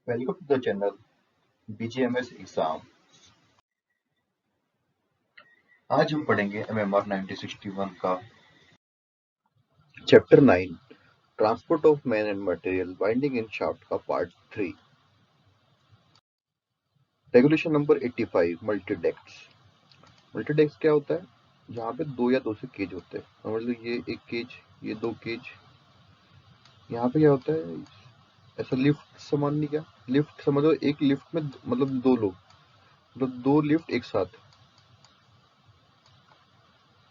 Welcome to the channel BGMS exam. आज हम पढ़ेंगे MMR 1961 का chapter 9 transport of man and material winding in shaft का part 3। Regulation number 85 मल्टीडेक्स। मल्टीडेक्स क्या होता है? जहाँ पे दो या दो से केज होते हैं। समझ लो ये एक केज, ये दो केज। यहाँ पे क्या होता है, ऐसा लिफ्ट समान नहीं, क्या लिफ्ट समझो, एक लिफ्ट में मतलब दो लोग, मतलब दो लिफ्ट एक साथ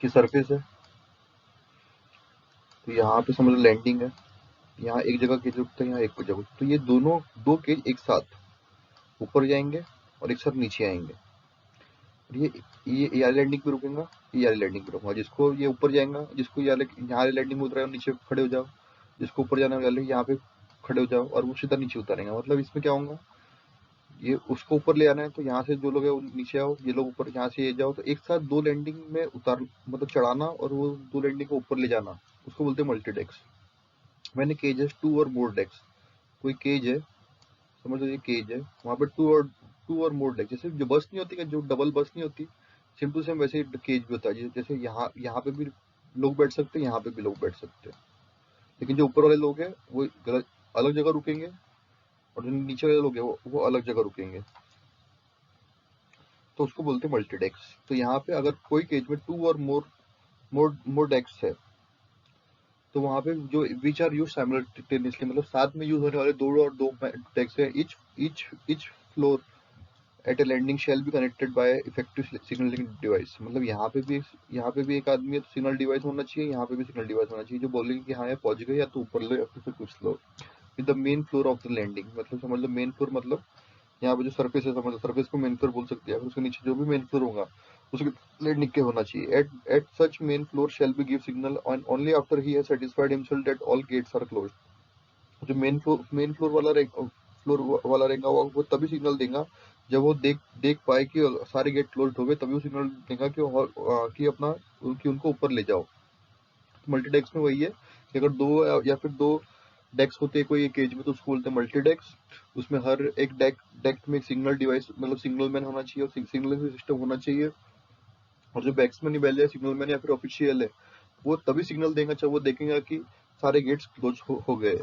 की सरफेस है। तो यहाँ पे समझ लो लैंडिंग है, यहाँ एक जगह केज रुकता है, यहाँ एक जगह। तो ये दोनों दो केज एक साथ ऊपर जाएंगे और एक साथ नीचे आएंगे। और ये लैंडिंग पे रुकेगा, ये लैंडिंग पे रुकेगा। जिसको ये ऊपर जाएगा, जिसको यहाँ लैंडिंग में उतरेगा नीचे खड़े हो जाओ, जिसको ऊपर जाना है यहाँ पे खड़े हो जाओ, और वो सीधा नीचे उतारेगा। मतलब इसमें क्या होगा, ये उसको ऊपर ले आना है तो यहाँ से जो लोग है वो नीचे आओ, ये लोग ऊपर, यहाँ से ये जाओ। तो एक साथ दो लैंडिंग में उतार, मतलब चढ़ाना, और वो दो लैंडिंग को ऊपर ले जाना, उसको बोलते हैं मल्टीडेक्स। मैंने केजेस टू और मोर डेक्स। कोई केज है, समझ लो ये केज है, वहाँ पे टू और मोर डेक। जैसे जो बस नहीं होती, जो डबल बस नहीं होती, सेम टू सेम वैसे ही केज भी होता है। जैसे यहाँ पे भी लोग बैठ सकते हैं, यहाँ पे भी लोग बैठ सकते हैं। लेकिन जो ऊपर वाले लोग हैं वो गलत अलग जगह रुकेंगे, और जो नीचे वाले लोग हैं वो अलग जगह रुकेंगे। तो उसको बोलते हैं मल्टीडेक्स। तो यहाँ पे अगर कोई केज में टू और मोर डेक्स है, तो वहाँ पे जो विच आर यूज साइमल्टेनियसली, मतलब साथ में यूज होने वाले दो और दो डेक्स है। Each floor at a landing shall be connected by effective signalling device. मतलब यहाँ पे भी एक आदमी है तो सिग्नल डिवाइस होना चाहिए, यहाँ पे भी सिग्नल डिवाइस होना चाहिए, जो बोलेंगे कि हाँ ये पहुंच गए, या तो ऊपर लो या फिर कुछ लो। With the main floor of the landing, मतलब समझ लो मेन फ्लोर, मतलब यहाँ पे जो सरफेस है, समझ लो सरफेस को मेन फ्लोर बोल सकते हैं। फिर उसके नीचे जो भी मेन फ्लोर होगा उसके लैंडिंग के होना चाहिए। At such main floor shall be give signal only after he has satisfied himself that all gates are closed. जो मेन फ्लोर वाला रहेगा वो तभी सिग्नल देगा जब वो देख पाए कि सारे गेट क्लोज्ड हो गए, तभी वो सिग्नल देगा कि उनको ऊपर ले जाओ। तो मल्टीडेक्स में वही है कि अगर दो या फिर दो डेक्स होते हैं कोई एक केज में, तो उसको बोलते हैं मल्टीडेक्स। उसमें हर एक डेक में एक सिग्नल डिवाइस, मतलब सिग्नल मैन होना चाहिए, और सिग्नल सिस्टम होना चाहिए। और जो बैट्समैन बैल है, सिग्नल मैन या फिर ऑफिशियल है, वो तभी सिग्नल देगा जब वो देखेगा कि सारे गेट्स क्लोज हो गए।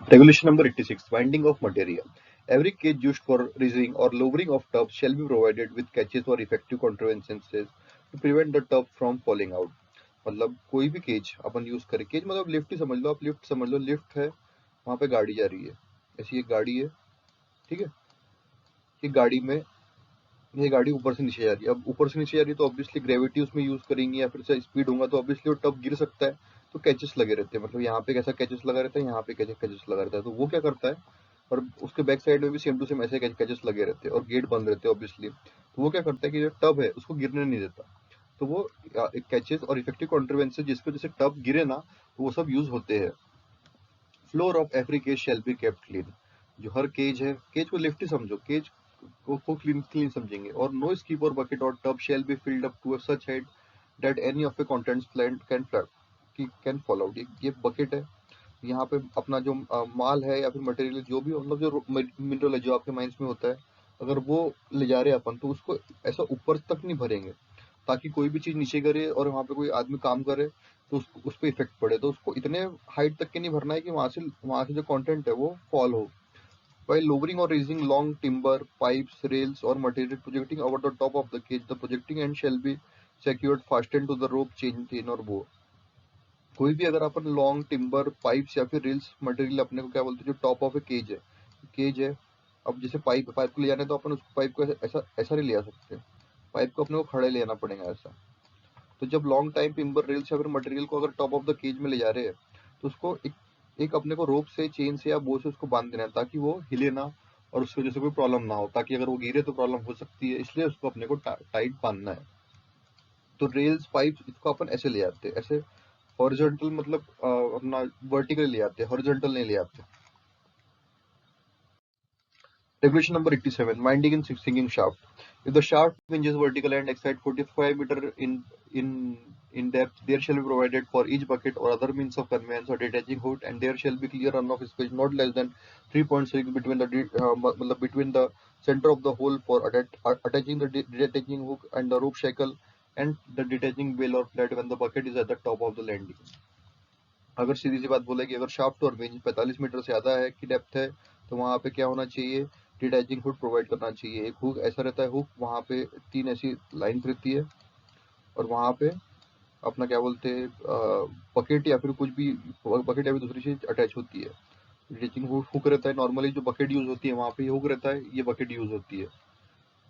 Regulation number 86 Winding of material. Every cage used for raising or lowering of tubs shall be provided with catches or effective contraventions to prevent the tub from falling out. मतलब कोई भी cage अपन use करें, cage मतलब lift ही समझ लो, आप lift समझ लो। Lift है, वहां पे गाड़ी जा रही है, ऐसी एक गाड़ी है, ठीक है। ये गाड़ी में ये गाड़ी ऊपर से नीचे जा रही है। अब ऊपर से नीचे जा रही है तो ऑब्वियसली ग्रेविटी उसमें यूज करेंगे, या फिर से स्पीड होगा तो ऑब्वियसली वो टब गिर सकता है। तो कैचेस लगे रहते हैं, मतलब यहाँ पे कैसा कैचेस लगा रहता है, यहाँ पे कैसे कैचेस लगा रहता है। तो वो क्या करता है, और उसके बैक साइड में भी सेम टू सेम ऐसे कैचेस लगे रहते हैं, और गेट बंद रहते हैं ऑब्वियसली। तो वो क्या करता है कि जो टब है उसको गिरने नहीं देता। तो वो कैचेस और इफेक्टिव कॉन्ट्रीवेंसेस जिसको जैसे टब गिरे ना, तो वो सब यूज होते हैं। Floor of every cage shall be kept clean. जो हर केज है, केज को लिफ्ट ही समझो, केज को क्लीन समझेंगे। और नो स्कीप और बकेट और tub shall be filled up to such height that any of the contents plant can fall out. ये बकेट है, यहाँ पे अपना जो माल है या फिर मटेरियल जो भी, मतलब जो मिनरल है जो आपके माइंस में होता है, अगर वो ले जा रहे हैं अपन, तो उसको ऐसा ऊपर तक नहीं भरेंगे ताकि कोई भी चीज नीचे गिरे और वहां पे कोई आदमी काम करे तो उस पर इफेक्ट पड़े। तो उसको इतने हाइट तक के नहीं भरना है कि वहां से जो कंटेंट है वो फॉल हो। While lowering or raising long timber, pipes, rails, or material projecting over the top of the cage, the projecting end shall be secured fastened to the rope, chain or bow. कोई भी अगर अपन long timber, pipes या फिर rails material, अपने को क्या बोलते हैं, जो टॉप ऑफ ए केज है। अब जैसे पाइप पाइप को ले जाना है तो अपन उस पाइप को ऐसा ऐसा नहीं ले आ सकते। पाइप को अपने को खड़े ले आना पड़ेगा ऐसा। तो जब लॉन्ग टाइम टिम्बर, रेल्स या फिर मटेरियल को अगर टॉप ऑफ द केज में ले जा रहे हैं, तो उसको एक अपने को रोप से, चेन से या बो से उसको बांध देना है ताकि वो हिले ना, और उसकी वजह से कोई प्रॉब्लम ना हो। ताकि अगर वो गिरे तो प्रॉब्लम हो सकती है, इसलिए उसको अपने को टाइट बांधना है। तो रेल्स, पाइप, इसको अपन ऐसे ले आते हैं, ऐसे हॉरिजॉन्टल, मतलब अपना वर्टिकल ले आते हैं, हॉरिजॉन्टल नहीं ले आते। Regulation number 87, winding in sinking shaft. If the shaft hinges vertical and exceeds 45 meter in depth, there shall be provided for each bucket or other means of conveyance or detaching hood, and there shall be clear runoff space not less than 3.6 between the center of the hole for attaching the detaching hook and the rope shackle and the detaching bail or flat when the bucket is at the top of the landing. अगर सीधी सी बात बोले कि अगर shaft और bench 45 metre से ज्यादा है की डेप्थ है तो वहां पे क्या होना चाहिए, डिटैचिंग हुक प्रोवाइड करना चाहिए। एक हुक ऐसा रहता है, हुक वहां पे 3 ऐसी लाइंस रहती है और वहां पे अपना क्या बोलते हैं बकेट या फिर कुछ भी बकेट या फिर दूसरी चीज अटैच होती है। डिटैचिंग हुक रहता है, नॉर्मली जो बकेट यूज होती है वहां पे हुक रहता है, ये बकेट यूज होती है।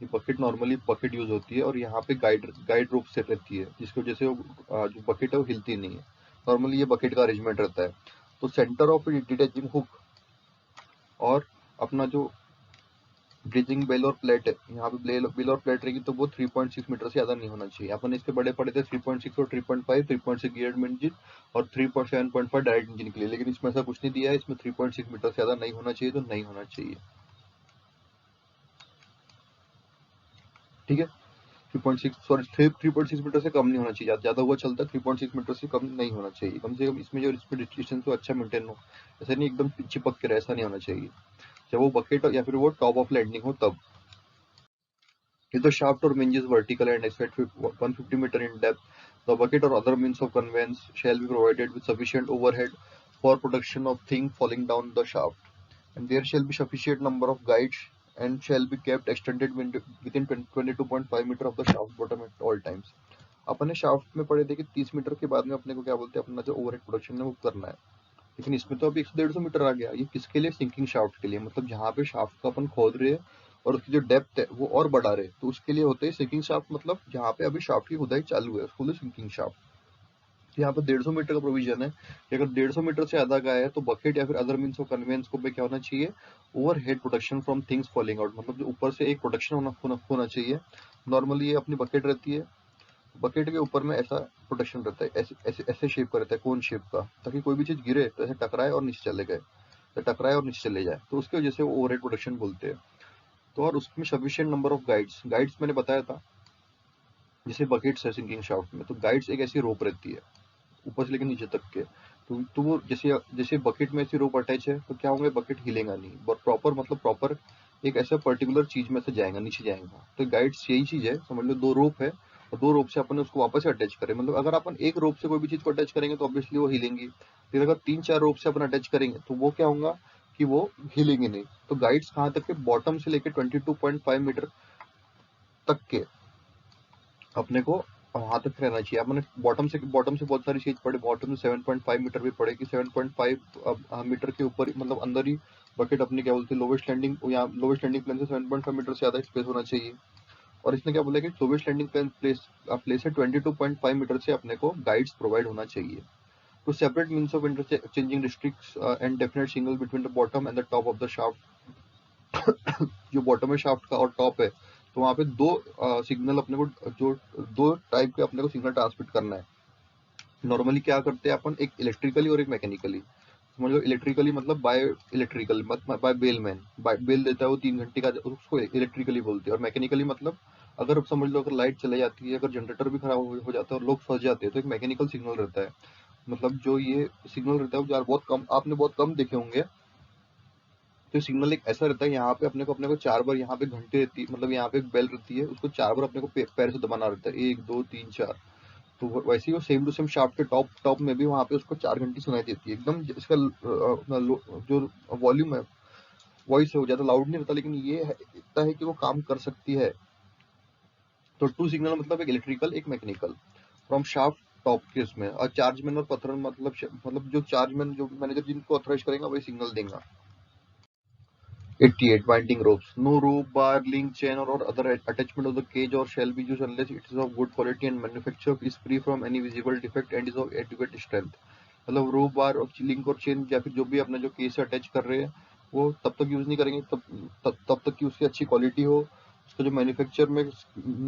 ये बकेट नॉर्मली बकेट यूज होती है और यहाँ पे गाइड रोप सेट रहती है जिसकी वजह से वो जो बकेट है वो हिलती नहीं है। नॉर्मली ये बकेट का अरेंजमेंट रहता है। तो सेंटर ऑफ डिटैचिंग हुक और अपना जो ब्रिजिंग बेल और प्लेट है, यहाँ पे बेल और प्लेट रहेगी तो वो 3.6 मीटर से ज्यादा नहीं होना चाहिए। अपन इसके बड़े पड़े थे 3.6 और 3.5, 3.6 गियर्ड इंजन और 3.7.5 डायरेक्ट इंजन के लिए, लेकिन इसमें ऐसा कुछ नहीं दिया है। इसमें 3.6 मीटर से ज्यादा नहीं होना चाहिए तो नहीं होना चाहिए। ठीक है, 3.6 मीटर से कम नहीं होना चाहिए, ज्यादा हुआ चलता है, 3.6 मीटर से कम नहीं होना चाहिए। कम से कम इसमें जो डिस्टेंस हो अच्छा मेंटेन हो, ऐसा नहीं एकदम चिपक के रहे, ऐसा नहीं होना चाहिए जब वो बकेट या फिर वो टॉप ऑफ लैंडिंग हो तब। If the shaft or hinge is vertical and exceeds 150 meter in depth, the bucket or other means of conveyance shall be provided with sufficient overhead for protection of things falling down the shaft, and there shall be sufficient number of guides and shall be kept extended within 22.5 meter of the shaft bottom at all times. अपने shaft में पढ़े थे कि 30 metre के बाद में अपने को क्या बोलते हैं, अपना जो ओवरहेड प्रोडक्शन है वो करना है, लेकिन इसमें तो अभी 150 मीटर आ गया। ये किसके लिए, सिंकिंग शाफ्ट के लिए, मतलब जहाँ पे शाफ्ट को अपन खोद रहे हैं और उसकी जो डेप्थ है वो और बढ़ा रहे, तो उसके लिए होते हैं सिंकिंग शाफ्ट। मतलब जहाँ पे अभी शाफ्ट की खुदाई चालू है उसको सिंकिंग शाफ्ट। तो यहाँ पे 150 मीटर का प्रोविजन है कि अगर 150 मीटर से ज्यादा का है तो बकेट या फिर अदर मीन्स ऑफ कन्वेंस को पे क्या होना चाहिए, over head protection from things falling out, मतलब जो ऊपर से एक प्रोटेक्शन होना चाहिए। नॉर्मली ये अपनी बकेट रहती है, बकेट के ऊपर में ऐसा प्रोटेक्शन रहता है, ऐसे ऐसे ऐसे शेप का रहता है, कोन शेप का, ताकि कोई भी चीज गिरे तो ऐसे टकराए और नीचे चले गए, तो टकराए और नीचे चले जाए, तो उसकी वजह से वो ओवरहेड प्रोटेक्शन बोलते हैं। तो और उसमें सफिशिएंट नंबर ऑफ गाइड्स मैंने बताया था, जैसे बकेट्स है सिंकिंग शाफ्ट में, तो गाइड्स एक ऐसी रोप रहती है ऊपर से लेकर नीचे तक के, तो वो जैसे जैसे बकेट में ऐसी रोप अटैच है तो क्या होंगे, बकेट हिलेगा नहीं, बट प्रॉपर मतलब प्रॉपर एक ऐसा पर्टिकुलर चीज में से जाएगा, नीचे जाएगा। तो गाइड्स यही चीज है, समझ लो 2 रोप है और 2 रोप से अपन उसको वापस से अटैच करें, मतलब अगर अपन एक रोप से कोई भी चीज को अटैच करेंगे तो ऑब्वियसली वो हिलेंगी, लेकिन अगर 3-4 रोप से अपन अटैच करेंगे तो वो क्या होगा कि वो हिलेंगे नहीं। तो गाइड्स कहाँ तक के, बॉटम से लेकर 22.5 मीटर तक के अपने को वहां तक रहना चाहिए। अपने बॉटम से बहुत सारी चीज पड़े, बॉटम से 7.5 मीटर भी पड़े कि 7.5 मीटर के ऊपर मतलब अंदर ही बकेट अपनी क्या बोलते हैं लोवेस्ट लैंडिंग, या लोवेस्ट लैंडिंग प्लेन से 7.5 मीटर से ज्यादा स्पेस होना चाहिए। और इसने क्या बोला कि लोवेस्ट लैंडिंग प्लेन प्लेस है 22.5 मीटर से अपने को गाइड्स प्रोवाइड होना चाहिए। Two separate means of interchanging districts and definite signal between the bottom and the top of the shaft, जो बॉटम है शाफ्ट का और टॉप है, तो वहां पे 2 सिग्नल अपने को, जो 2 टाइप के अपने को सिग्नल ट्रांसमिट करना है। नॉर्मली क्या करते हैं अपन, एक इलेक्ट्रिकली और एक मैकेनिकली। समझ लो इलेक्ट्रिकली मतलब by electrical, by bellman, by bell देता है वो 3 घंटे का, उसको इलेक्ट्रिकली बोलते हैं। और मैकेनिकली मतलब अगर समझ लो अगर लाइट चले जाती है, अगर जनरेटर भी खराब हो जाता है और लोग फंस जाते हैं, तो एक मैकेनिकल सिग्नल रहता है। मतलब जो ये सिग्नल रहता है वो यार बहुत कम, आपने बहुत कम देखे होंगे। तो सिग्नल एक ऐसा रहता है, यहाँ पे अपने को 4 बार यहाँ पे घंटे रहती है, मतलब यहाँ पे एक बेल रहती है, उसको 4 बार अपने को पैर से दबाना रहता है, 1 2 3 4। तो वैसे ही वो सेम टू सेम शाफ्ट के टॉप टॉप में भी वहाँ पे उसको 4 घंटी सुनाई देती है एकदम। इसका जो वॉल्यूम है, वॉइस है, वो ज्यादा लाउड नहीं रहता, लेकिन ये इतना है कि वो काम कर सकती है। तो 2 सिग्नल मतलब एक इलेक्ट्रिकल एक मैकेनिकल फ्रॉम शाफ्ट टॉप के उसमें, और चार्जमैन और पथरन मतलब जो चार्जमैन जो मैनेजर जिनको ऑथराइज करेगा वही सिग्नल देगा। 88. Winding ropes. No rope, bar, link, chain, or other attachment of the cage or shall be used unless it is of good quality and manufacture is free from any visible defect and is of adequate strength. मतलब रोप बार और link और chain या फिर जो भी अपना जो case से अटैच कर रहे हैं वो तब तक यूज नहीं करेंगे तब तक कि उसकी अच्छी क्वालिटी हो, उसका जो मैन्युफैक्चर में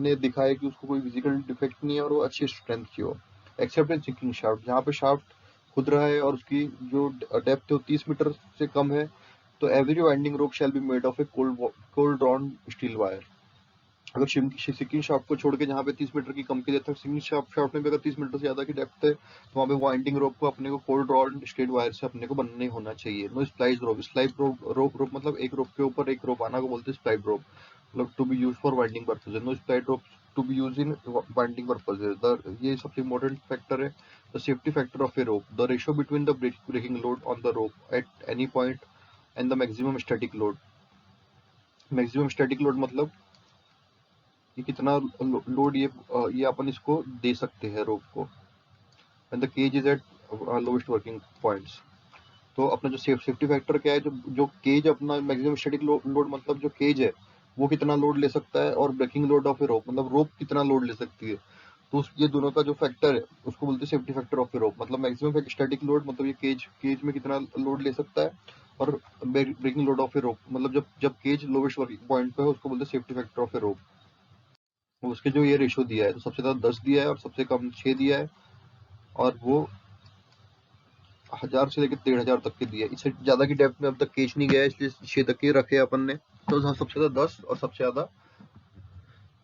ने दिखाया कि उसको कोई फिजिकल डिफेक्ट नहीं है और वो अच्छी स्ट्रेंथ की हो। एक्सेप्ट इन सिंकिंग शाफ्ट, जहाँ पे शाफ्ट खुद रहा है और उसकी जो डेप्थ है वो 30 मीटर से कम है, तो every winding rope shall be made of A cold drawn steel wire. अगर सिकिंग शाफ्ट को छोड़ के जहाँ पे 30 मीटर की कम की डेप्थ है, सिकिंग शाफ्ट में भी अगर 30 मीटर से ज्यादा की डेप्थ है तो वहाँ पे वाइंडिंग रोप को अपने को कोल्ड रॉड स्ट्रेट वायर से अपने को बनना ही होना चाहिए। नो स्प्लाइस रोप, रोप मतलब एक रोप के ऊपर एक रोप आना को बोलते हैं स्प्लाइड रोप, मतलब to be use for winding purposes. No spliced rope to be use in winding purposes. ये सबसे इम्पोर्टेंट फैक्टर है। The safety factor of a rope, the ratio between the breaking load on the rope at any point and the maximum static load. Maximum static load मतलब कि कितना load ये अपन इसको दे सकते हैं रोप को, and the cage is at lowest working points. तो अपना जो सेफ्टी फैक्टर क्या है, जो जो केज अपना मैक्सिमम स्टैटिक लोड मतलब जो केज है वो कितना लोड ले सकता है, और ब्रेकिंग लोड ऑफ ए रोप मतलब रोप कितना लोड ले सकती है। तो ये दोनों का जो फैक्टर है उसको बोलते हैं सेफ्टी फैक्टर ऑफ ए रोप। मतलब मैक्सिमम स्टैटिक लोड मतलब ये केज में कितना लोड ले सकता है, और ब्रेकिंग लोड ऑफ ए रोप मतलब जब जब केज लोवेस्ट वर्किंग पॉइंट पे है उसको बोलते हैं सेफ्टी फैक्टर ऑफ ए रोप। उसके जो ये रेशो दिया है, तो सबसे ज्यादा 10 दिया है और सबसे कम 6 दिया है, और वो 1000 से लेकर 1500 तक के दिया है। इससे ज्यादा की डेप्थ में अब तक केच नहीं गया है, इसलिए 6 तक के रखे अपन ने। तो सबसे ज्यादा 10 और सबसे ज्यादा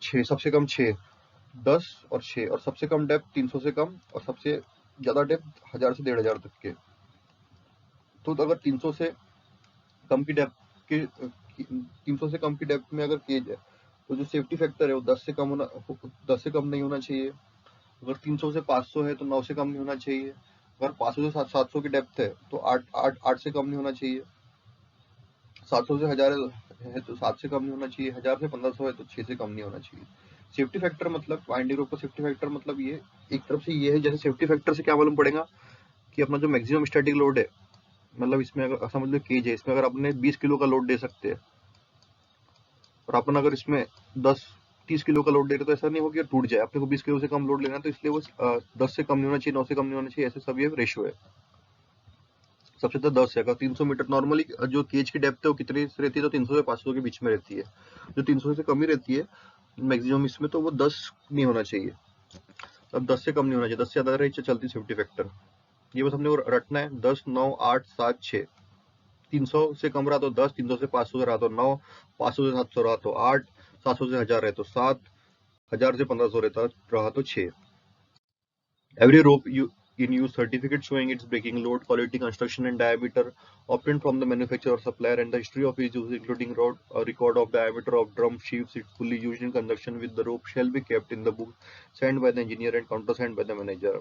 6, सबसे कम 6, 10 और 6, और सबसे कम डेप्थ 300 से कम, और सबसे ज्यादा डेप्थ 1000 से 1500 तक के। तो अगर 300 से कम की डेप्थ के 300 से कम की डेप्थ में अगर केज है तो जो सेफ्टी फैक्टर है वो 10 से कम नहीं होना चाहिए। अगर 300 से 500 है तो 9 से कम नहीं होना चाहिए। अगर 500 से 700 की डेप्थ है तो 8 से कम नहीं होना चाहिए। 700 से 1000 है तो 7 से कम नहीं होना चाहिए। 1000 से 1500 है तो 6 से कम नहीं होना चाहिए। सेफ्टी फैक्टर मतलब वाइंडिंग रोप का सेफ्टी फैक्टर मतलब ये एक तरफ से ये है, जैसे सेफ्टी फैक्टर से क्या मालूम पड़ेगा कि अपना जो मैक्सिमम स्टैटिक लोड है, मतलब इसमें अगर समझ लो केज है, इसमें अगर अपने 20 किलो का लोड दे सकते हैं, और अपन अगर इसमें 10-30 किलो का लोड दे रहे तो ऐसा नहीं हो कि टूट जाए। अपने को 20 किलो से कम लोड लेना है तो इसलिए वो 10 से कम नहीं होना चाहिए, 9 से कम नहीं होना चाहिए, ऐसे सब ये रेशियो है। सबसे ज्यादा 10 है। अगर 300 मीटर नॉर्मली जो केज की डेप्थ है वो कितनी से रहती है, तो 300 से 500 के बीच में रहती है। जो 300 से कम ही रहती है मैक्सिमम इसमें, तो वो 10 नहीं होना चाहिए। अब 10 से कम नहीं होना चाहिए, 10 से ज्यादा रही चलती सेफ्टी फैक्टर। ये बस हमने रटना है। 10, 9, 8, 7, 6। 300 से कम रहा तो 10, 300 से 500 से रहा तो 9, 500 से 700 रहा तो 8, 700 से 1000 रहे तो 7, 1000 से 1500 रहता रहा तो 6। Every rope in use certificate showing its breaking load, quality, construction, and diameter obtained from the manufacturer or supplier, and the history of its use, including a record of diameter of drum sheaves it fully used in conjunction with the rope, shall be kept in the book signed by the engineer and countersigned by the manager.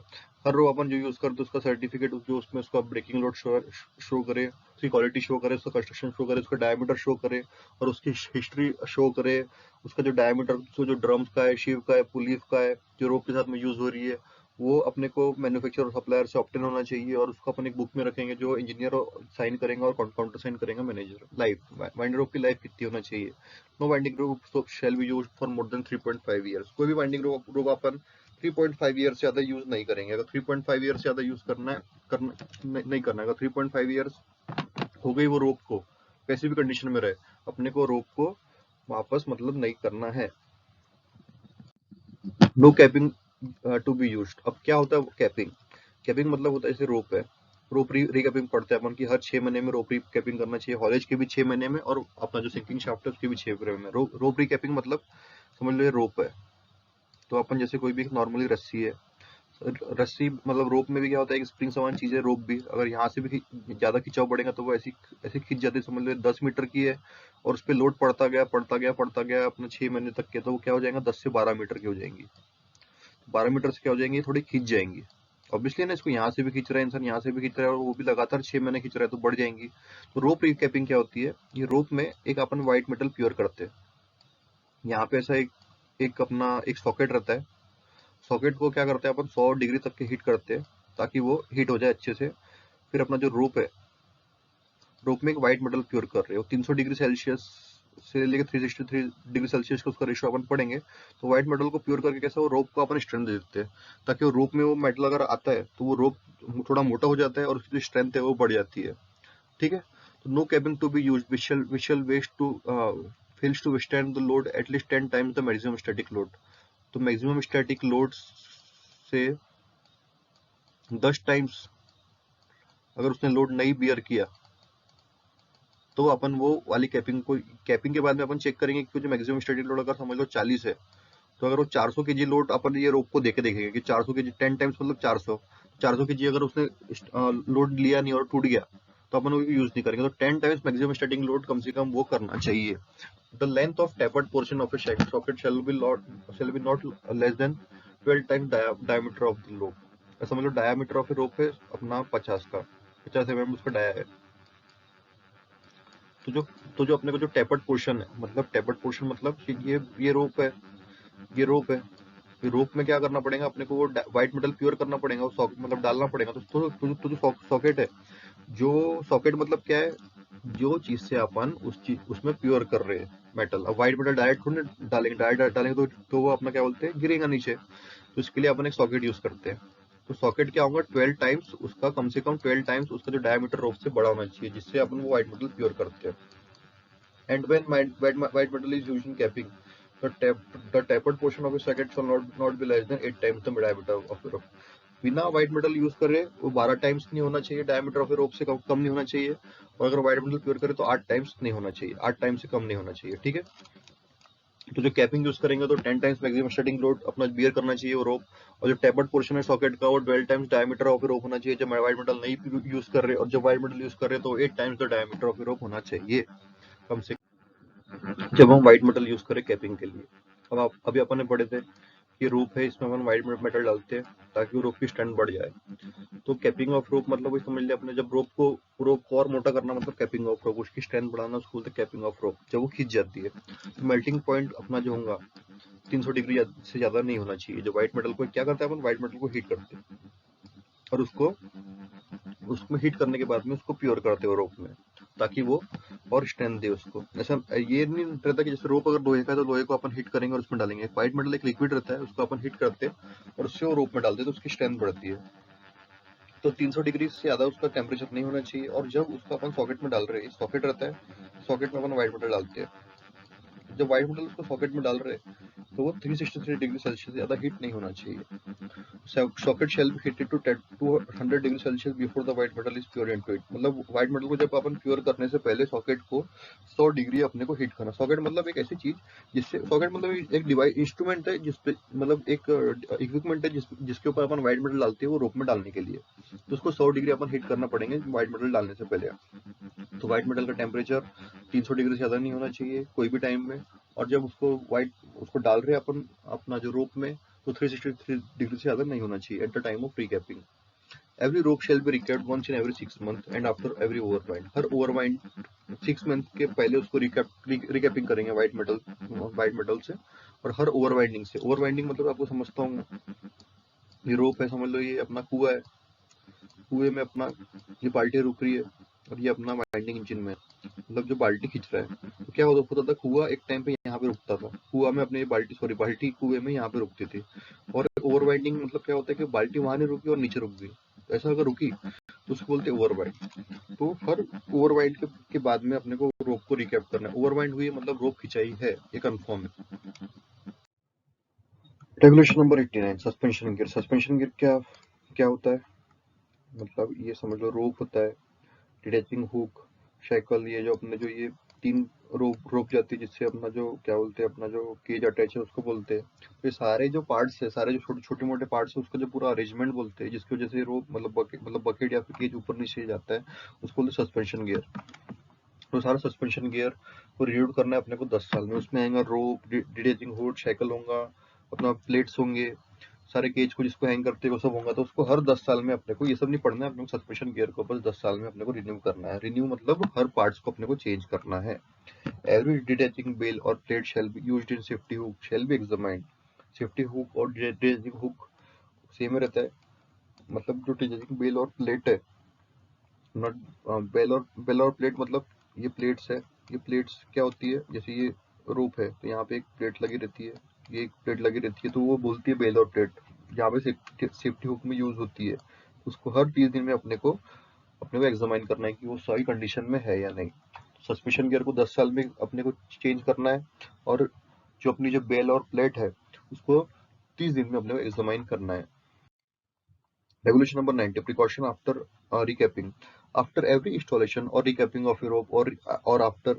Her rope अपन जो use करते हैं उसका certificate, जो उसमें उसका breaking load show करे, उसकी quality show करे, उसका कंस्ट्रक्शन शो करे, उसका डायमीटर शो करे, और उसकी हिस्ट्री शो करे, उसका जो डायमीटर जो ड्रम्स का है, शीव का है, पुलीफ का है, जो रोप के साथ में यूज हो रही है, वो अपने को मैन्युफैक्चरर और सप्लायर से ऑप्टेन होना चाहिए, और उसको अपन एक बुक में रखेंगे जो इंजीनियर साइन करेंगा और काउंटर साइन करेगा मैनेजर। लाइफ वाइंडिंग रोप की लाइफ कितनी होना चाहिए? No winding rope shall be used for more than 3.5 years. कोई भी वाइंडिंग रोप अपन 3.5 ईयर से ज्यादा यूज नहीं करेंगे। अगर 3.5 ईयर से ज्यादा यूज नहीं करना है, अगर 3.5 ईयर्स हो गई वो रोप को, कैसी भी कंडीशन में रहे, अपने को रोप को वापस मतलब नहीं करना है। No capping to be used. अब क्या होता है कैपिंग? कैपिंग मतलब होता है जैसे रोप है, रोप रिकैपिंग पड़ता है अपन की हर 6 महीने में। रोप रिकैपिंग करना चाहिए, हॉलेज के भी 6 महीने में, और अपना जो सिंकिंग शाफ्ट है उसके भी 6 महीने में। रोप रिकैपिंग मतलब समझ लो ये रोप है, तो अपन जैसे कोई भी नॉर्मली रस्सी है, रस्सी मतलब रोप में भी क्या होता है, एक स्प्रिंग समान चीज है रोप भी। अगर यहाँ से भी ज्यादा खिंचाव बढ़ेगा तो वो ऐसी ऐसे खिंच जाती है। समझ लो 10 मीटर की है और उस पर लोड पड़ता गया अपना 6 महीने तक के, तो वो क्या हो जाएगा, 10 से 12 मीटर की हो जाएंगी। 12 मीटर से क्या हो जाएंगी, थोड़ी खींच जाएंगी। ऑब्वियसली ना, इसको यहाँ से भी खींच रहा है इंसान, यहाँ से भी खींच रहा है, और वो भी लगातार 6 महीने खींच रहा है, तो बढ़ जाएंगी। तो रोप रिकैपिंग क्या होती है, ये रोप में एक अपन व्हाइट मेटल प्योर करते हैं। यहाँ पे ऐसा एक अपना एक सॉकेट रहता है। सॉकेट को क्या करते हैं अपन, 100 डिग्री तक के हीट करते हैं ताकि वो हीट हो जाए अच्छे से। फिर अपना जो रोप है, रोप में एक व्हाइट मेटल प्योर कर रहे हो, 300 डिग्री सेल्सियस से लेकर 363 डिग्री सेल्सियस का उसका रेशियो अपन पढ़ेंगे। तो व्हाइट मेटल को प्योर करके कैसा, वो रोप को अपन स्ट्रेंथ दे देते हैं, ताकि वो रोप में वो मेटल अगर आता है तो वो रोप थोड़ा मोटा हो जाता है और उसकी जो स्ट्रेंथ है वो बढ़ जाती है। ठीक है। तो no capping to be use विशल वेस्ट to fails to withstand the load at least 10 times the maximum static load। तो मैक्सिमम स्टैटिक लोड से 10 टाइम्स अगर उसने लोड नहीं बियर किया तो अपन वो वाली कैपिंग के बाद में अपन चेक करेंगे कि जो मैक्सिमम स्टैटिक लोड अगर समझ लो 40 है, तो अगर वो 400 केजी लोड अपन ये रोप को देके देखेंगे कि 400 केजी 10 टाइम्स मतलब 400 केजी अगर उसने लोड लिया नहीं और टूट गया, तो अपन वो यूज नहीं करेंगे। तो 10 टाइम्स मैक्सिमम स्टैटिक लोड कम से कम वो करना चाहिए। The length of tapered portion of A socket shall be not less than 12 times diameter of the rope. ऐसा मतलब डायमीटर ऑफ ए रोप है अपना 50 mm उसका डाया है। तो जो अपने को जो टेपर्ड पोर्शन है, मतलब टेपर्ड पोर्शन मतलब कि ये रोप है, ये रोप है, ये रोप में क्या करना पड़ेगा अपने को, वो व्हाइट मेटल प्योर करना पड़ेगा, वो मतलब डालना पड़ेगा। तो जो सॉकेट है, जो सॉकेट मतलब क्या है, जो चीज से अपन उसमें प्योर कर रहे हैं मेटल। अब व्हाइट मेटल डायरेक्ट थोड़ी डालेंगे, डायरेक्ट डालेंगे तो वो अपना क्या बोलते हैं, गिरेगा नीचे। तो इसके लिए अपन एक सॉकेट यूज करते हैं। तो सॉकेट क्या होगा, 12 टाइम्स उसका, कम से कम 12 टाइम्स उसका जो डायमीटर रोप से बड़ा होना चाहिए, जिससे अपन वो व्हाइट मेटल प्योर करते हैं। And when white metal is used in capping, the tapered portion of a socket shall not be less than 8 times the diameter of the rope. बिना व्हाइट मेटल यूज करे वो 12 times नहीं होना चाहिए, diameter of rope से कम नहीं होना चाहिए। और अगर व्हाइट मेटल प्योर करे तो 8 टाइम्स नहीं होना चाहिए, 8 टाइम्स से कम नहीं होना चाहिए। ठीक है। तो जो कैपिंग यूज करेंगे तो 10 टाइम्स मैक्सिमम स्टार्टिंग लोड अपना बियर करना चाहिए वो रोप। और जो टेपर्ड पोर्शन है सॉकेट का, वो 12 टाइम्स डायमीटर ऑफ रोप होना चाहिए जब व्हाइट मेटल नहीं यूज कर रहे। और जब व्हाइट मेटल यूज कर रहे तो 8 times the diameter of rope होना चाहिए कम से, जब हम व्हाइट मेटल यूज करें कैपिंग के लिए। अब अभी अपन ने पढ़े थे कि रोप है, इसमें अपन व्हाइट मेटल डालते हैं ताकि वो रोप की स्ट्रेंथ बढ़ जाए। तो कैपिंग ऑफ रोप मतलब वही समझ लिया अपने, जब रोप को और मोटा करना मतलब कैपिंग ऑफ रोप, उसकी स्ट्रेंथ बढ़ाना उसको बोलते हैं कैपिंग ऑफ रोप, जब वो खींच जाती है। तो मेल्टिंग पॉइंट अपना जो होगा 300 डिग्री से ज्यादा नहीं होना चाहिए। जो व्हाइट मेटल को क्या करता है, अपन व्हाइट मेटल को हीट करते हैं और उसमें हीट करने के बाद में उसको प्योर करते हो रोप में, ताकि वो और स्ट्रेंथ दे उसको। ऐसा ये नहीं रहता कि जैसे रोप अगर लोहे का है तो लोहे को अपन हीट करेंगे और उसमें डालेंगे। व्हाइट मेटल एक लिक्विड रहता है, उसको अपन हीट करते हैं और उससे वो रोप में डालते हैं, तो उसकी स्ट्रेंथ बढ़ती है। तो 300 डिग्री से ज्यादा उसका टेम्परेचर नहीं होना चाहिए। और जब उसको अपन सॉकेट में डाल रहे हैं, सॉकेट रहता है, सॉकेट में अपन व्हाइट मेटल डालते हैं। जब व्हाइट मेटल उसको सॉकेट में डाल रहे हैं तो वो 363 डिग्री सेल्सियस से ज्यादा हीट नहीं होना चाहिए। Socket shall be heated to 100 degree Celsius before the white metal is pure into it. मतलब व्हाइट मेटल को जब अपन प्योर करने से पहले सॉकेट को 100 डिग्री अपने को हीट करना। सॉकेट मतलब एक ऐसी चीज जिससे, सॉकेट मतलब एक डिवाइस इंस्ट्रूमेंट है जिसपे, मतलब एक इक्विपमेंट है जिसके ऊपर अपन व्हाइट मेटल डालते हैं वो रोप में डालने के लिए। तो उसको 100 डिग्री अपन हीट करना पड़ेंगे व्हाइट मेटल डालने से पहले। तो व्हाइट मेटल का टेम्परेचर 300 डिग्री से ज्यादा नहीं होना चाहिए कोई भी टाइम में। और जब उसको डाल रहे हैं अपन अपना जो रोप में, तो 363 डिग्री से ज्यादा नहीं होना चाहिए at the time of pre capping. Every rope shall be recapped once in every 6 month and after every overwind. हर ओवरवाइंड 6 मंथ के पहले उसको रिकैपिंग करेंगे व्हाइट मेटल से। और हर ओवरवाइंडिंग से, ओवरवाइंडिंग मतलब आपको समझता हूँ, ये रोप है समझ लो, ये अपना कुआ है, कुएं में अपना ये बाल्टी रुक रही है और ये अपना वाइंडिंग इंजन में, मतलब जो बाल्टी खींच रहा है। तो क्या होता था, कुआ एक टाइम पे यहाँ पे रुकता था, कुआ में अपने बाल्टी कुएं में यहाँ पे रुकती थी। और ओवर वाइंडिंग मतलब क्या होता है कि बाल्टी वहां नहीं रुकी और नीचे रुक गई। तो ऐसा अगर रुकी तो उसको बोलते हैं ओवर वाइंड। तो हर ओवर वाइंड के बाद में अपने को रोप को रिकैप करना है। ओवर वाइंड हुई है मतलब रोप खिंचाई है, ये कंफर्म है। Regulation number 89, suspension gear. Suspension gear क्या क्या होता है, मतलब ये समझ लो रोप होता है, डिटैचिंग हुक, साइकिल, ये जो अपने जो ये 3 रोप जाती है जिससे अपना जो क्या बोलते हैं, अपना जो केज अटैच है उसको बोलते हैं। तो ये सारे जो पार्ट्स है, सारे जो छोटे मोटे पार्ट्स है, उसका जो पूरा अरेंजमेंट बोलते हैं, जिसकी वजह से रोप मतलब बकेट या फिर केज ऊपर नीचे जाता है, उसको बोलते हैं सस्पेंशन गियर। तो सारा सस्पेंशन गियर को रिन्यू करना है अपने को 10 साल में। उसमें आएगा रोप, डिटैचिंग हुड, साइकिल होगा, अपना प्लेट्स होंगे, सारे केज को जिसको हैंग करते हैं वो सब होगा। तो उसको हर 10 साल में अपने को ये सब नहीं पढ़ना है, अपने को सस्पेंशन गियर को बस 10 साल में अपने को रिन्यू करना है। रिन्यू मतलब हर पार्ट्स को अपने को चेंज करना है। एवरी डिटैचिंग बेल और plate shell be used in safety hook shall be examined. Safety hook और डिटैचिंग हुक सेम रहता है, मतलब जो डिटैचिंग बेल और प्लेट है, नॉट बेल और प्लेट मतलब ये प्लेट्स है। ये प्लेट्स क्या होती है, जैसे ये रोप है तो यहाँ पे एक प्लेट लगी रहती है, ये एक प्लेट लगी रहती है, तो वो बोलती है बेल और प्लेट, जहाँ पे सेफ्टी हुक में यूज होती है। उसको हर 30 दिन में अपने को एग्जामाइन करना है कि वो सही कंडीशन में है या नहीं। सस्पेंशन गियर को 10 साल में अपने को चेंज करना है। और जो अपनी जो बेल और प्लेट है उसको 30 दिन में अपने को एग्जामाइन करना है। Regulation number 90, precaution after recapping. After every installation or recapping of a rope, or after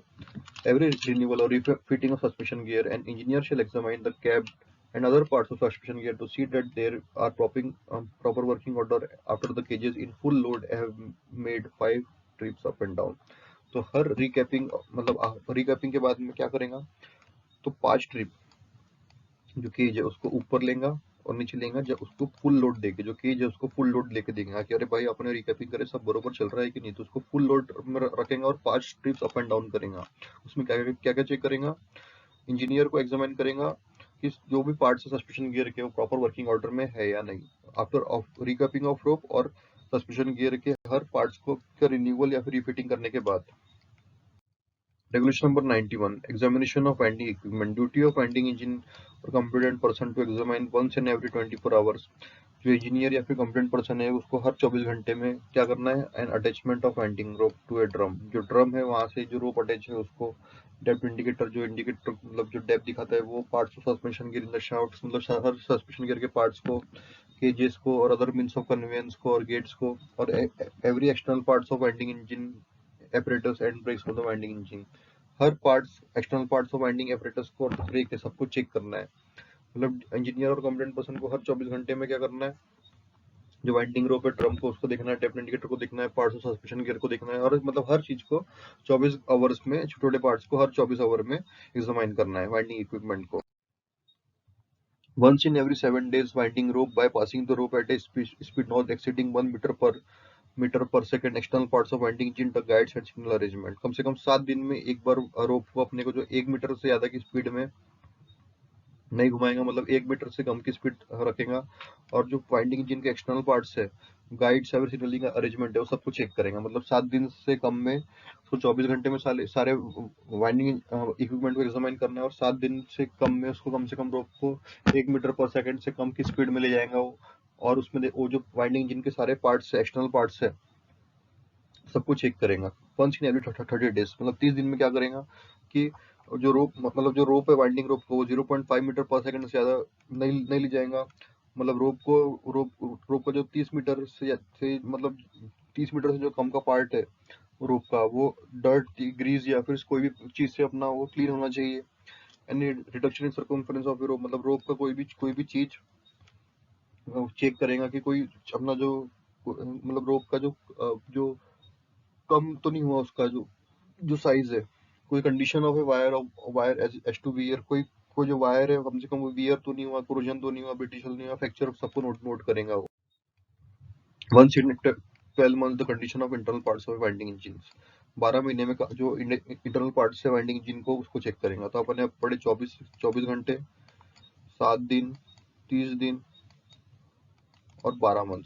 every renewal or refitting of suspension gear, an engineer shall examine the cab and other parts of suspension gear to see that there are proper working order after the cages in full load have made 5 trips up and down. तो हर रिकैपिंग मतलब रिकैपिंग के बाद में क्या करेगा, तो 5 trip जो cage है उसको ऊपर लेगा और नीचे लेगा, जब उसको फुल लोड देके, जो केज है उसको फुल लोड लेके देगा कि अरे भाई अपने रिकैपिंग करे सब बरोबर चल रहा है कि नहीं, तो उसको फुल लोड में रखेगा और 5 ट्रिप्स अप एंड डाउन करेगा। उसमें क्या क्या क्या चेक करेगा, इंजीनियर को एग्जामिन करेगा कि जो भी पार्ट्स है सस्पेंशन गियर के वो प्रॉपर वर्किंग ऑर्डर में है या नहीं। आफ्टर रिकैपिंग ऑफ रोप और सस्पेंशन गियर के हर पार्ट्स को रिन्यूअल या फिर रिफिटिंग करने के बाद। Regulation number 91. Examination of winding equipment. Duty of winding engine or competent person to examine once in every 24 hours. जो इंजीनियर या फिर कॉम्पिटेंट पर्सन है उसको हर 24 घंटे में क्या करना है, an attachment of winding rope to a drum. जो ड्रम है वहां से जो रोप अटैच है उसको डेप्थ इंडिकेटर, जो इंडिकेटर मतलब जो डेप्थ दिखाता है वो parts of suspension gear in the shaft, मतलब हर सस्पेंशन गियर के पार्ट्स को, केजेस को और अदर मीन्स ऑफ कन्वेंस को और गेट्स को, और every external parts of winding engine apparatus and brakes for the winding engine। Her parts, external parts of winding apparatus को और ब्रेक है सबको चेक करना है। मतलब इंजीनियर और कॉम्पिटेंट पर्सन को हर 24 घंटे में क्या करना है, जो वाइंडिंग रोप है ड्रम को उसको देखना है, डेप्थ इंडिकेटर को देखना है, पार्ट्स ऑफ सस्पेंशन गियर को देखना है, और मतलब हर चीज को 24 आवर्स में, छोटे छोटे पार्ट्स को हर 24 आवर में एग्जामाइन करना है वाइंडिंग इक्विपमेंट को। Once in every 7 days, winding rope by passing the rope at a speed not exceeding 1 metre per second, external parts of winding engine the guides and signal arrangement. कम से कम 7 दिन में एक बार रोप को अपने को जो 1 मीटर से ज्यादा की स्पीड में नहीं घुमाएगा, मतलब 1 मीटर से कम की स्पीड रखेगा, और जो वाइंडिंग इंजन के एक्सटर्नल पार्ट्स है, गाइड्स और सिग्नलिंग अरेंजमेंट है, वो सबको चेक करेगा। मतलब 7 दिन से कम में उसको 24 घंटे में सारे वाइंडिंग इक्विपमेंट को एग्जामिन करना है, और 7 दिन से कम में उसको कम से कम रोप को 1 मीटर पर सेकंड से कम की स्पीड में ले जाएगा वो। और उसमें वो जो वाइंडिंग इंजन के सारे पार्ट्स है, एक्सटर्नल पार्ट्स है, सबको चेक करेगा। वंस इन एवरी 30 डेज, मतलब 30 दिन में क्या करेगा कि जो रोप, मतलब जो रोप है वाइंडिंग रोप को 0.5 मीटर पर सेकंड से ज्यादा नहीं ले जाएगा। मतलब रोप का जो 30 मीटर से मतलब 30 मीटर से जो कम का पार्ट है रोप का, वो डर्ट, ग्रीस या फिर कोई भी चीज से अपना वो क्लीन होना चाहिए। Any reduction in circumference of rope, मतलब रोप का कोई भी चीज चेक करेगा कि कोई अपना जो मतलब रोप का जो कम तो नहीं हुआ उसका जो जो साइज है। कोई condition of a wire as to wear, कोई जो वायर है कम से कम वो वियर तो नहीं हुआ, कोरोजन तो नहीं हुआ, ब्रिटिश नहीं हुआ, फ्रैक्चर, सबको नोट करेगा वो। Once in 12 month the condition of internal parts of winding engine. 12 महीने में जो इंटरनल पार्ट्स है वाइंडिंग इंजन को उसको चेक करेगा। तो अपने पड़े 24 घंटे, 7 दिन, 30 दिन और 12 मंथ।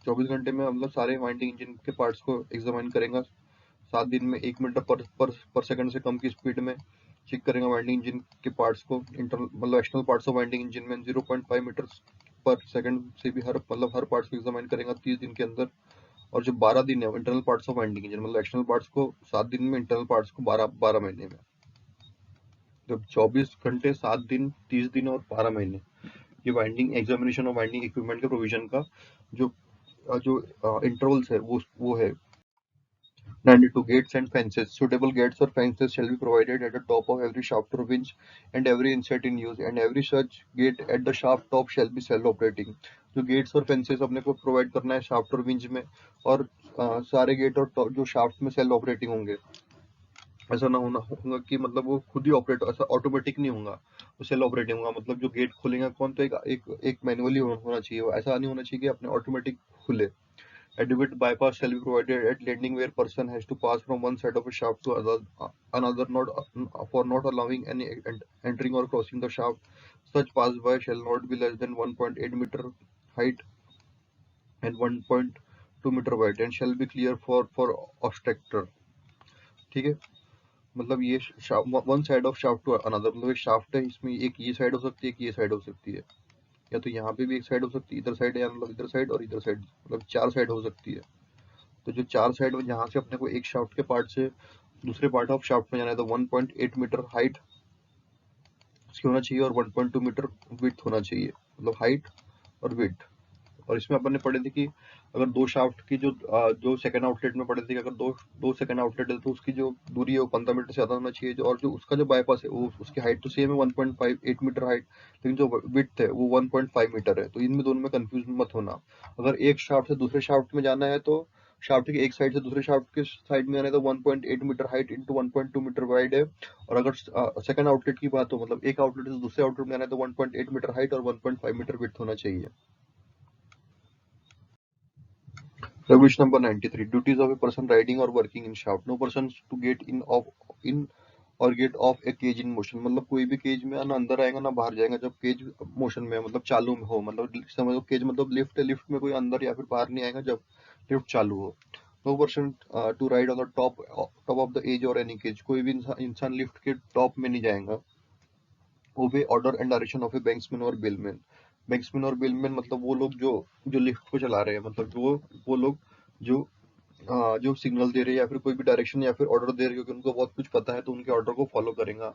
24 घंटे में मतलब सारे वाइंडिंग इंजन के पार्ट्स को एग्जामिन करेगा। 7 दिन में 1 मीटर पर सेकंड से कम की स्पीड में चेक करेगा वाइंडिंग इंजन के पार्ट्स को। इंटरनल मतलब external parts of winding engine में 0.5 मीटर पर सेकंड से भी हर पार्ट्स को एग्जामिन करेगा 30 दिन के अंदर। और जो 12 दिन है internal parts of winding engine, मतलब एक्सटर्नल पार्ट्स को 7 दिन में, इंटरनल पार्ट्स को 12 महीने में। जब 24 घंटे, 7 दिन, 30 दिन और 12 महीने, ये winding examination of winding equipment के प्रोविजन का जो जो इंटरवल्स है वो है। 92. Gates and fences. Suitable gates or fences shall be provided at the top of every shaft or winch and every inset in use, and every such gate at the shaft top shall be self-operating। जो gates और fences अपने को provide करना है shaft और winch में, और सारे gate और जो shaft में self operating होंगे। ऐसा ना होगा कि मतलब वो खुद ही ऑपरेट, ऐसा ऑटोमेटिक नहीं होगा, वो सेल्फ ऑपरेटिंग होगा। मतलब जो गेट खोलेगा कौन, तो एक मैनुअली होना चाहिए, ऐसा नहीं होना चाहिए कि अपने ऑटोमेटिक खुले। Adequate bypass shall be provided at landing where person has to pass from one side of a shaft to another, not for not allowing any entering or crossing the shaft. Such passby shall not be less than 1.8 meter height and 1.2 meter wide and shall be clear for obstructor। ठीक है, मतलब ये one side of shaft to another, मतलब एक shaft है, इसमें एक ये साइड हो सकती है, एक ये साइड हो सकती है, या तो यहाँ पे भी एक साइड हो सकती है, इधर साइड या मतलब इधर साइड और इधर साइड, मतलब 4 साइड हो सकती है। तो जो 4 साइड में जहाँ से अपने को एक शाफ्ट के पार्ट से दूसरे पार्ट ऑफ शाफ्ट में जाना है, तो 1.8 मीटर हाइट उसकी होना चाहिए और 1.2 मीटर विड्थ होना चाहिए, मतलब हाइट और विड्थ और इसमें अपन ने पढ़े थे कि अगर दो शाफ्ट की जो सेकंड आउटलेट में पढ़े थे कि अगर दो दो सेकंड आउटलेट है तो उसकी जो दूरी है वो 15 मीटर से ज्यादा होना चाहिए, और जो उसका जो बाईपास है वो उसकी हाइट तो सेम है 1.58 मीटर हाइट, लेकिन जो विड्थ है वो 1.5 मीटर है। तो इनमें दोनों में कंफ्यूज मत होना। अगर एक शाफ्ट से दूसरे शाफ्ट में जाना है तो शाफ्ट के एक साइड से दूसरे शाफ्ट के साइड में जाना है तो 1.8 metre height into 1.2 metre wide है। और अगर सेकंड आउटलेट की बात हो, मतलब एक आउटलेट से दूसरे आउटलेट में जाना है तो 1.8 मीटर हाइट और 1.5 मीटर विड्थ होना चाहिए। Regulation number 93. Duties of a person riding or working in shaft. No person to get in और get off a cage in motion, मतलब कोई भी केज में ना अंदर आएगा ना बाहर जाएगा जब केज मोशन में, मतलब चालू में हो, मतलब समझो केज मतलब लिफ्ट है, लिफ्ट में कोई अंदर या फिर बाहर नहीं आएगा जब लिफ्ट चालू हो। No person to ride on the top of the edge और एनी केज, कोई भी इंसान लिफ्ट के टॉप में नहीं जाएगा। Obey order and direction of a banksman और बिलमैन। बैंक्समैन और बिलमैन मतलब वो लोग जो जो लिफ्ट को चला रहे हैं, मतलब वो लोग जो जो सिग्नल दे रहे हैं या फिर कोई भी डायरेक्शन या फिर ऑर्डर दे रहे हैं, क्योंकि उनको बहुत कुछ पता है तो उनके ऑर्डर को फॉलो करेगा।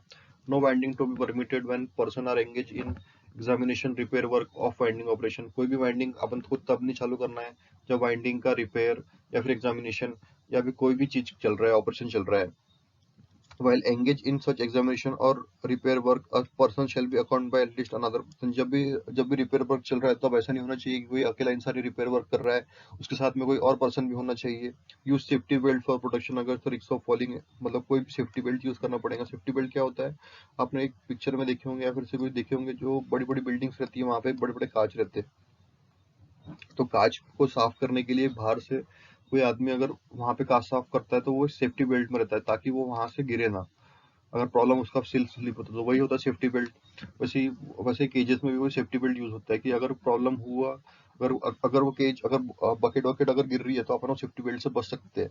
No winding to be permitted when person are engage in examination repair work of winding operation. कोई भी वाइंडिंग अपन को तब नहीं चालू करना है जब वाइंडिंग का रिपेयर या फिर एग्जामिनेशन या फिर कोई भी चीज चल रहा है, ऑपरेशन चल रहा है। While engaged in such examination or repair work, a person shall be accompanied by at least another person। जब भी रिपेयर वर्क चल रहा है तब ऐसा नहीं होना चाहिए कि कोई अकेला इंसान ही रिपेयर वर्क कर रहा है, उसके साथ में कोई और पर्सन भी होना चाहिए। Use safety belt for protection अगर रिस्क ऑफ फॉलिंग है, मतलब कोई भी सेफ्टी बेल्ट यूज करना पड़ेगा। सेफ्टी बेल्ट क्या होता है, आपने एक पिक्चर में देखे होंगे या फिर से कोई देखे होंगे, जो बड़ी बड़ी बिल्डिंग्स रहती है वहां पे बड़े बड़े कांच रहते हैं, तो कांच को साफ करने के लिए बाहर से कोई आदमी अगर वहां पे कांच साफ करता है तो वो सेफ्टी बेल्ट में रहता है ताकि वो वहां से गिरे ना, अगर प्रॉब्लम उसका सिल स्लिप होता है तो वही होता है सेफ्टी बेल्ट। वैसे केजेस में भी वही सेफ्टी बेल्ट यूज होता है कि अगर प्रॉब्लम हुआ, अगर अगर वो केज अगर बकेट वकेट अगर गिर रही है तो अपन वो सेफ्टी बेल्ट से बच सकते हैं।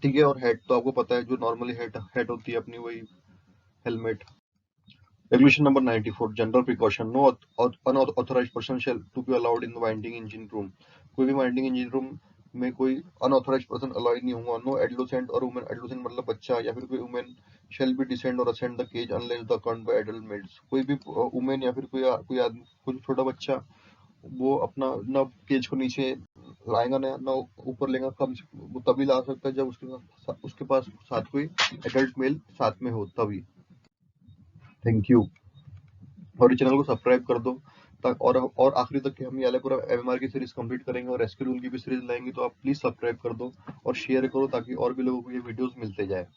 ठीक है, और हेड तो आपको पता है जो नॉर्मली हेड हेड होती है अपनी, वही helmet. Regulation number 94, general precaution. No unauthorised person shall to be allowed in winding engine room. कोई भी वाइंडिंग इंजन रूम में कोई अनऑथराइज्ड पर्सन अलाउड नहीं होगा। नो एडोलेसेंट और वुमेन, एडोलेसेंट मतलब बच्चा या फिर कोई वुमेन, शैल बी डिसेंड और ascend the cage unless the account by adult males. कोई भी वुमेन या फिर कोई आदमी, कोई छोटा बच्चा वो अपना ना केज को नीचे लाएगा ना ऊपर लेगा, कम वो तभी ला सकता है जब उसके पास साथ कोई एडल्ट मेल साथ में हो तभी। Thank you. और इस चैनल को सब्सक्राइब कर दो तक, और आखिरी तक कि हम ये वाला पूरा एमएमआर की सीरीज कंप्लीट करेंगे और रेस्क्यू रूल की भी सीरीज लाएंगे, तो आप प्लीज सब्सक्राइब कर दो और शेयर करो ताकि और भी लोगों को ये वीडियोस मिलते जाए।